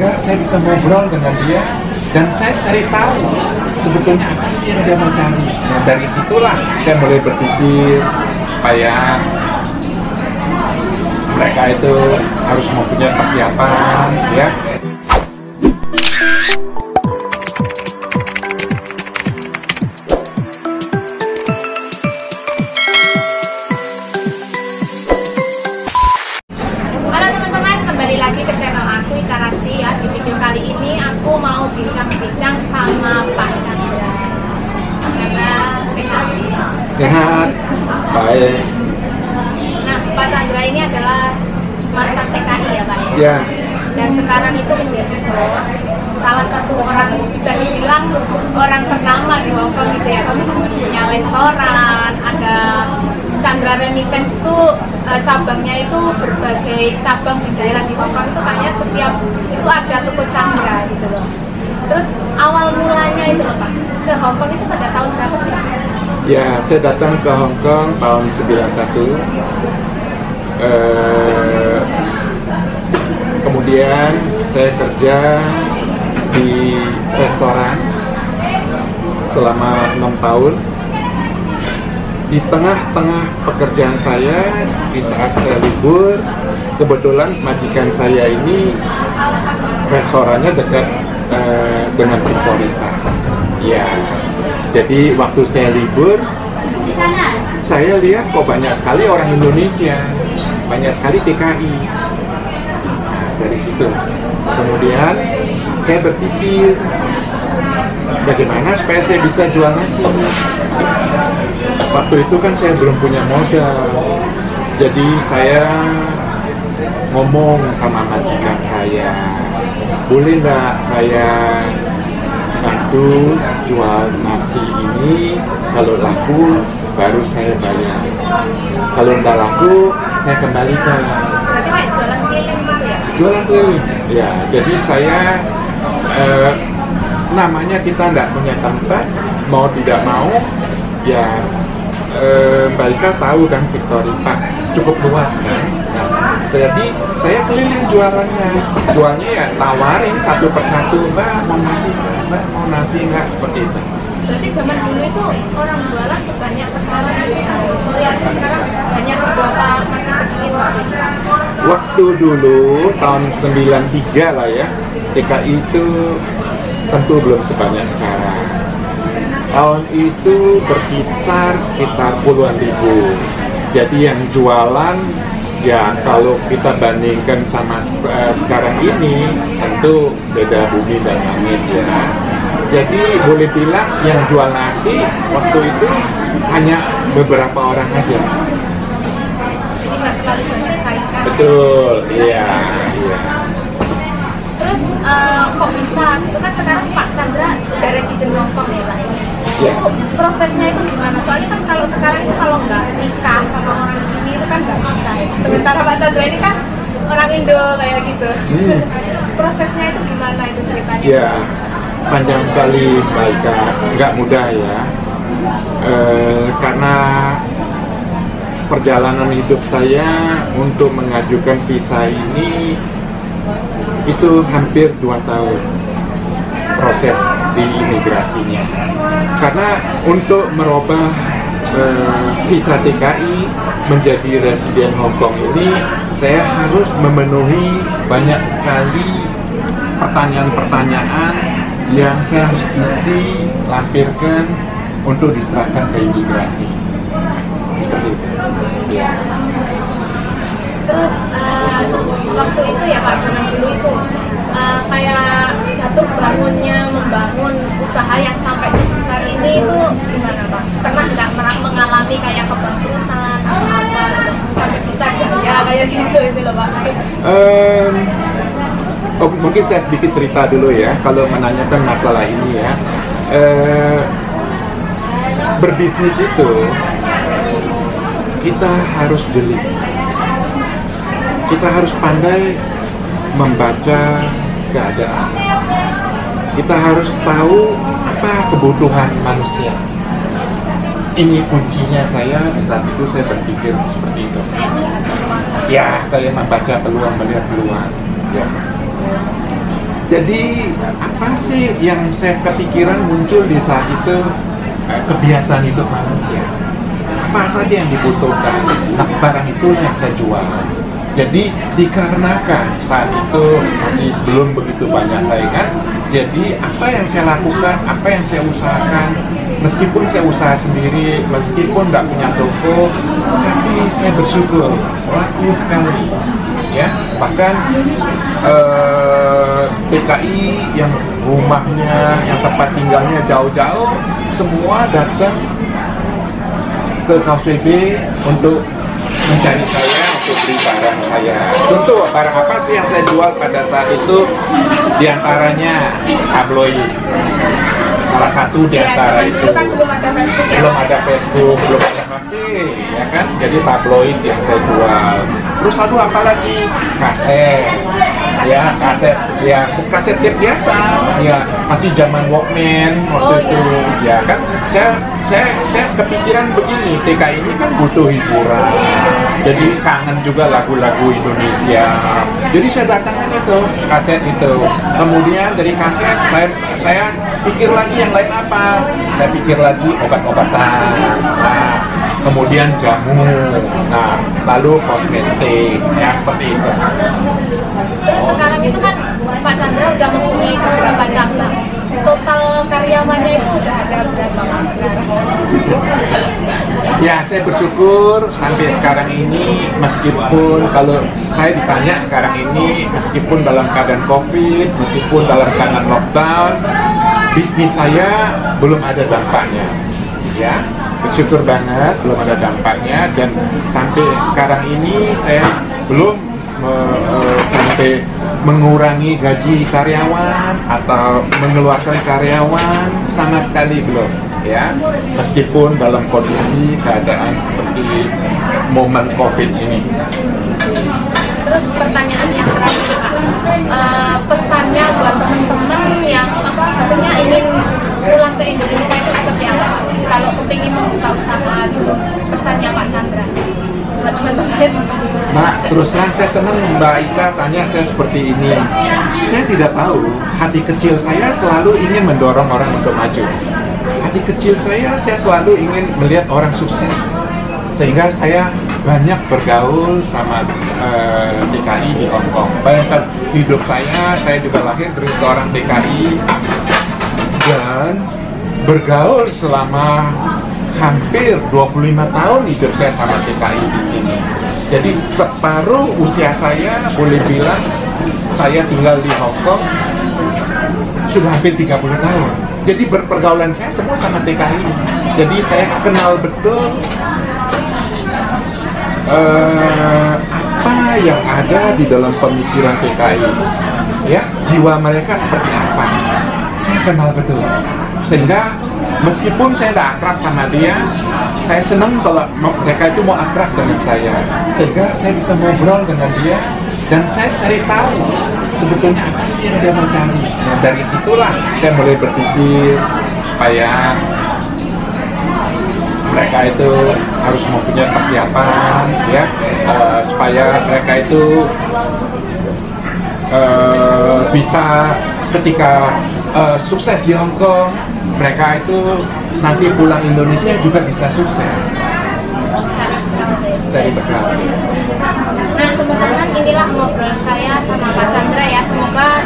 juga, saya bisa ngobrol dengan dia, dan saya cari tahu sebetulnya apa sih yang dia mau cari. Nah, dari situlah saya mulai berpikir supaya mereka itu harus mempunyai persiapan, ya. Halo teman-teman, kembali lagi ke channel aku Ika Rasti ya. Di video kali ini aku mau bincang-bincang sama Pak Chandra. Karena sehat. Sehat, baik. Nah, Pak Chandra ini adalah mantan TKI ya Pak ya? Ya. Dan sekarang itu menjadi bos salah satu orang, bisa dibilang orang ternama di Hongkong gitu ya. Kami punya restoran, ada Chandra Remittance itu cabangnya itu berbagai cabang di daerah di Hongkong itu kayaknya setiap itu ada toko Chandra gitu loh. Terus awal mulanya itu loh Pak, ke Hongkong itu pada tahun berapa sih? Ya, saya datang ke Hongkong tahun 91. Kemudian saya kerja di restoran selama 6 tahun. Di tengah-tengah pekerjaan saya, di saat saya libur, kebetulan majikan saya ini restorannya dekat dengan Victoria. Ya, jadi waktu saya libur, saya lihat kok banyak sekali orang Indonesia, banyak sekali TKI. Nah, dari situ, kemudian saya berpikir, bagaimana supaya saya bisa jual nasi. Waktu itu kan saya belum punya modal, jadi saya ngomong sama majikan saya, boleh nggak saya bantu jual nasi ini, kalau laku baru saya bayar, kalau nggak laku saya kembalikan. Berarti kayak jualan keliling gitu ya? Jualan keliling, ya. Jadi saya namanya kita nggak punya tempat, mau tidak mau, ya Mbak Ika tahu kan Victoria Park cukup luas kan. Nah, jadi saya keliling jualannya, jualnya ya tawarin satu persatu, Mbak mau nasi, Mbak mau nasi nggak, seperti itu. Berarti zaman dulu itu orang jualan sebanyak sekarang gitu. Victoria sekarang banyak beberapa masih sedikit Pak. Waktu dulu tahun 93 lah ya, TKI itu tentu belum sebanyak sekarang. Tahun itu berkisar sekitar puluhan ribu. Jadi yang jualan, ya kalau kita bandingkan sama sekarang ini, tentu beda bumi dan langit ya. Jadi boleh bilang yang jual nasi waktu itu hanya beberapa orang aja. Jadi nggak terlalu banyak saingan. Betul, iya. Terus kok bisa? Itu kan sekarang Pak Chandra udah residen Hongkong ya Pak. Ya. Itu prosesnya itu gimana? Soalnya kan kalau sekarang itu kalau nggak nikah sama orang sini itu kan nggak bisa ya. Sementara Pak Chandra ini kan orang Indo kayak gitu. Prosesnya itu gimana itu ceritanya? Ya, panjang sekali Mbak Ika, nggak mudah ya. Karena perjalanan hidup saya untuk mengajukan visa ini itu hampir 2 tahun proses di imigrasinya. Karena untuk merubah visa TKI menjadi residen Hongkong ini, saya harus memenuhi banyak sekali pertanyaan-pertanyaan yang saya harus isi, lampirkan untuk diserahkan ke imigrasi. Seperti itu. Ya. Terus waktu itu ya Pak, zaman dulu itu kayak jatuh bangunnya membangun usaha yang sampai sebesar ini itu gimana Pak? Pernah nggak mengalami kayak kebangkrutan atau apa sampai bisa jaya kayak gitu itu loh Pak? Mungkin saya sedikit cerita dulu ya, kalau menanyakan masalah ini ya. Berbisnis itu kita harus jeli, kita harus pandai membaca keadaan, kita harus tahu apa kebutuhan manusia. Ini kuncinya saya, di saat itu saya berpikir seperti itu. Ya, kayak membaca peluang, melihat peluang. Ya. Jadi apa sih yang saya kepikiran muncul di saat itu, kebiasaan hidup manusia. Apa saja yang dibutuhkan, nah barang itulah yang saya jual. Jadi dikarenakan saat itu masih belum begitu banyak saingan, jadi apa yang saya lakukan, apa yang saya usahakan, meskipun saya usaha sendiri, meskipun nggak punya toko, tapi saya bersyukur laku sekali. Ya, bahkan TKI yang rumahnya, yang tempat tinggalnya jauh-jauh, semua datang ke Causeway Bay untuk mencari saya, untuk beli barang saya. Tentu barang apa sih yang saya jual pada saat itu? Di antaranya tabloid. Salah satu di antara itu. Kan Belum ada Facebook, belum ada HP, ya kan? Jadi tabloid yang saya jual. Terus satu apa lagi? Kaset. Ya, kaset, ya kaset tape biasa. Ya, masih zaman Walkman waktu itu. Ya kan? Saya kepikiran begini, TKI ini kan butuh hiburan. Jadi kangen juga lagu-lagu Indonesia. Jadi saya datangkan itu, kaset itu. Kemudian dari kaset saya pikir lagi yang lain apa? Saya pikir lagi obat-obatan. Nah, kemudian jamu. Nah, lalu kosmetik. Ya seperti itu. Terus sekarang itu kan Pak Chandra udah mempunyai beberapa cabang. Total karyawannya itu udah ada berapa Mas sekarang? Ya, saya bersyukur sampai sekarang ini, meskipun kalau saya ditanya sekarang ini, meskipun dalam keadaan COVID, meskipun dalam keadaan lockdown, bisnis saya belum ada dampaknya. Ya, bersyukur banget belum ada dampaknya, dan sampai sekarang ini saya belum sampai mengurangi gaji karyawan atau mengeluarkan karyawan, sama sekali belum, ya, meskipun dalam kondisi keadaan seperti momen COVID ini. Terus pertanyaan yang terakhir Pak, pesannya buat teman-teman yang maksudnya ingin pulang ke Indonesia itu seperti apa? Kalau kepingin membuka usaha gitu, pesannya Pak Chandra buat teman-teman. Mbak, terus terang saya senang Mbak Ika tanya saya seperti ini. Saya tidak tahu, hati kecil saya selalu ingin mendorong orang untuk maju. Hati kecil saya selalu ingin melihat orang sukses. Sehingga saya banyak bergaul sama DKI di Hong Kong. Bayangkan hidup saya juga lahir dari seorang DKI dan bergaul selama hampir 25 tahun hidup saya sama DKI di sini. Jadi separuh usia saya boleh bilang saya tinggal di Hong Kong sudah hampir 30 tahun. Jadi pergaulan saya semua sama TKI. Jadi saya kenal betul apa yang ada di dalam pemikiran TKI, ya, jiwa mereka seperti apa. Saya kenal betul. Sehingga meskipun saya tidak akrab sama dia, saya senang kalau mereka itu mau akrab dengan saya. Sehingga saya bisa ngobrol dengan dia dan saya cari tahu sebetulnya apa sih yang dia mau cari. Nah, dari situlah saya mulai berpikir supaya mereka itu harus mempunyai persiapan, ya, supaya mereka itu bisa ketika sukses di Hong Kong, mereka itu nanti pulang Indonesia juga bisa sukses. Cari bekal. Nah teman-teman, inilah ngobrol saya sama Pak Chandra ya. Semoga